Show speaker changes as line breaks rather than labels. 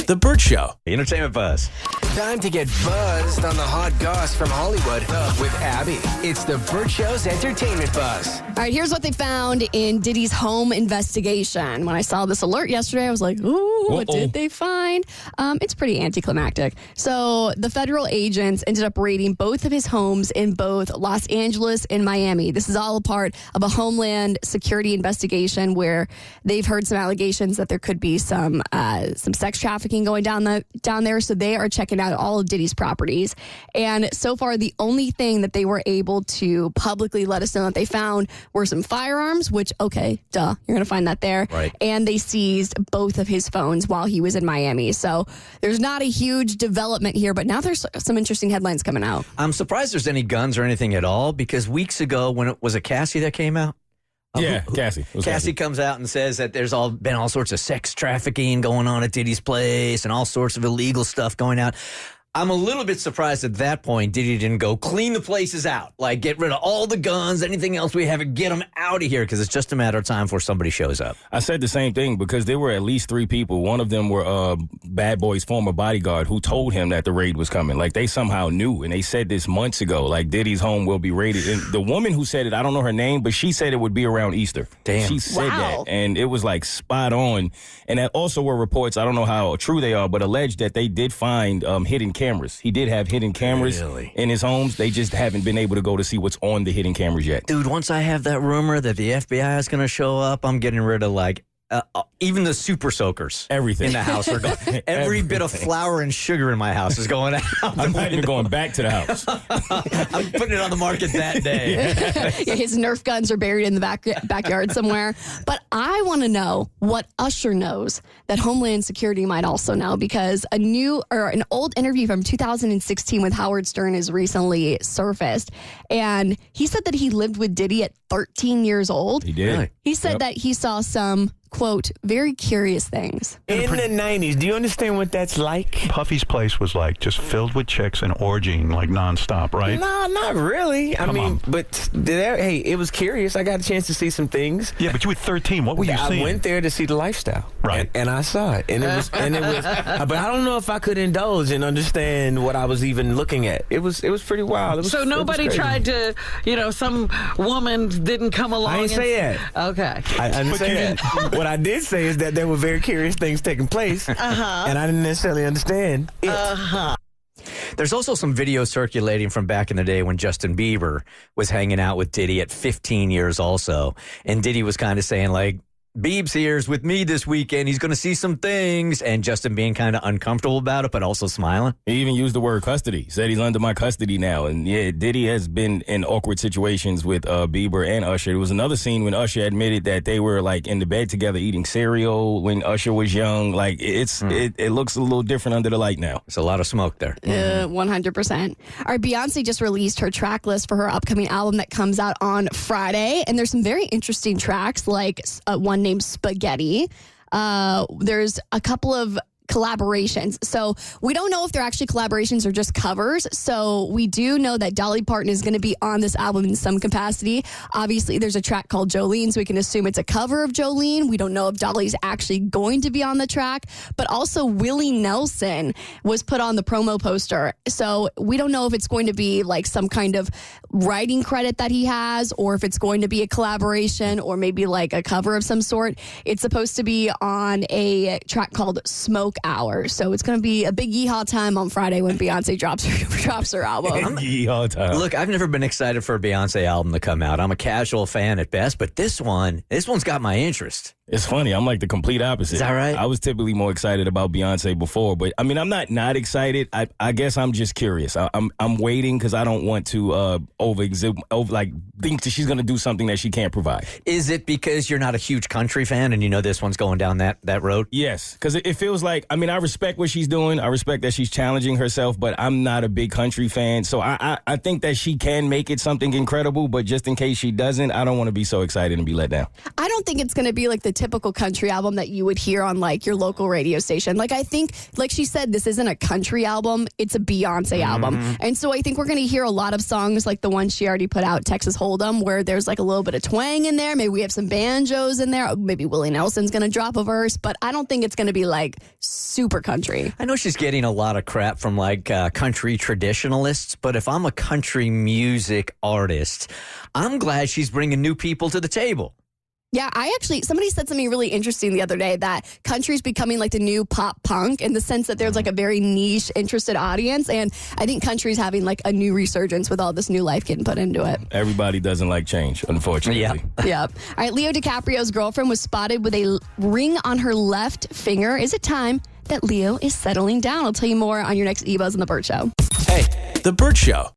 The Bert Show.
Entertainment Buzz.
Time to get buzzed on the hot goss from Hollywood with Abby. It's the Bert Show's Entertainment Buzz.
All right, here's what they found in Diddy's home investigation. When I saw this alert yesterday, I was like, ooh, what did they find? It's pretty anticlimactic. So the federal agents ended up raiding both of his homes in both Los Angeles and Miami. This is all a part of a Homeland Security investigation where they've heard some allegations that there could be some sex trafficking going down there. So they are checking out all of Diddy's properties. And so far, the only thing that they were able to publicly let us know that they found were some firearms, which, okay, duh, you're going to find that there.
Right.
And they seized both of his phones while he was in Miami. So there's not a huge development here, but now there's some interesting headlines coming out.
I'm surprised there's any guns or anything at all, because weeks ago, when it was a Cassie that came out?
Yeah, Cassie.
Cassie comes out and says that there's been all sorts of sex trafficking going on at Diddy's place and all sorts of illegal stuff going out. I'm a little bit surprised at that point Diddy didn't go clean the places out, like get rid of all the guns, anything else we have, and get them out of here, because it's just a matter of time before somebody shows up.
I said the same thing, because there were at least 3 people. One of them were Bad Boy's former bodyguard who told him that the raid was coming. Like, they somehow knew, and they said this months ago, like, Diddy's home will be raided. And the woman who said it, I don't know her name, but she said it would be around Easter.
Damn.
She said
Wow.
that, and it was, like, spot on. And that also were reports, I don't know how true they are, but alleged that they did find hidden cameras. He did have hidden cameras in his homes. They just haven't been able to go to see what's on the hidden cameras yet.
Dude, once I have that rumor that the FBI is going to show up, I'm getting rid of, like, even the super soakers.
Everything.
In the house are gone. Every bit of flour and sugar in my house is going out.
I'm not even going back to the house.
I'm putting it on the market that day.
Yeah, his Nerf guns are buried in the backyard somewhere. But I want to know what Usher knows that Homeland Security might also know, because an old interview from 2016 with Howard Stern has recently surfaced, and he said that he lived with Diddy at 13 years old.
He did.
Really?
He said that he saw some, quote, very curious things.
In the 90s, do you understand what that's like?
Puffy's place was like just filled with chicks and orgying like nonstop, right?
No, not really. I
Come
mean,
on.
but hey, it was curious. I got a chance to see some things.
Yeah, but you were 13. What were you
I
seeing?
went there to see the lifestyle,
Right.
And I saw it, and it was, but I don't know if I could indulge and understand what I was even looking at. It was pretty wild.
So nobody tried to, some woman didn't come along.
I didn't say that.
Okay.
I didn't say that. What I did say is that there were very curious things taking place, and I didn't necessarily understand it.
There's also some video circulating from back in the day when Justin Bieber was hanging out with Diddy at 15 years also. And Diddy was kind of saying, like, Biebs here's with me this weekend. He's going to see some things. And Justin being kind of uncomfortable about it, but also smiling.
He even used the word custody. He said he's under my custody now. And yeah, Diddy has been in awkward situations with Bieber and Usher. There was another scene when Usher admitted that they were like in the bed together eating cereal when Usher was young. Like it looks a little different under the light now.
There's a lot of smoke there.
100%. All right, Beyonce just released her track list for her upcoming album that comes out on Friday. And there's some very interesting tracks, like one named Spaghetti. There's a couple of collaborations. So we don't know if they're actually collaborations or just covers. So we do know that Dolly Parton is going to be on this album in some capacity. Obviously, there's a track called Jolene, so we can assume it's a cover of Jolene. We don't know if Dolly's actually going to be on the track, but also Willie Nelson was put on the promo poster. So we don't know if it's going to be like some kind of writing credit that he has, or if it's going to be a collaboration, or maybe like a cover of some sort. It's supposed to be on a track called Smoke Hour. So it's going to be a big yeehaw time on Friday when Beyonce drops her album.
Yeehaw time.
Look, I've never been excited for a Beyonce album to come out. I'm a casual fan at best, but this one's got my interest.
It's funny. I'm like the complete opposite.
Is that right?
I was typically more excited about Beyonce before, but I mean, I'm not excited. I guess I'm just curious. I'm waiting because I don't want to think that she's going to do something that she can't provide.
Is it because you're not a huge country fan and you know this one's going down that road?
Yes, because it feels like, I mean, I respect what she's doing. I respect that she's challenging herself, but I'm not a big country fan. So I think that she can make it something incredible, but just in case she doesn't, I don't want to be so excited and be let down.
I don't think it's going to be like the typical country album that you would hear on like your local radio station. Like I think, like she said, this isn't a country album, it's a Beyonce album. And so I think we're going to hear a lot of songs like the one she already put out, Texas Hold'em, where there's like a little bit of twang in there. Maybe we have some banjos in there. Maybe Willie Nelson's going to drop a verse, but I don't think it's going to be like super country.
I know she's getting a lot of crap from like country traditionalists, but if I'm a country music artist, I'm glad she's bringing new people to the table.
Yeah, somebody said something really interesting the other day that country's becoming like the new pop punk in the sense that there's like a very niche interested audience. And I think country's having like a new resurgence with all this new life getting put into it.
Everybody doesn't like change, unfortunately.
Yeah. All right, Leo DiCaprio's girlfriend was spotted with a ring on her left finger. Is it time that Leo is settling down? I'll tell you more on your next eBuzz on The Bert Show.
Hey, The Bert Show.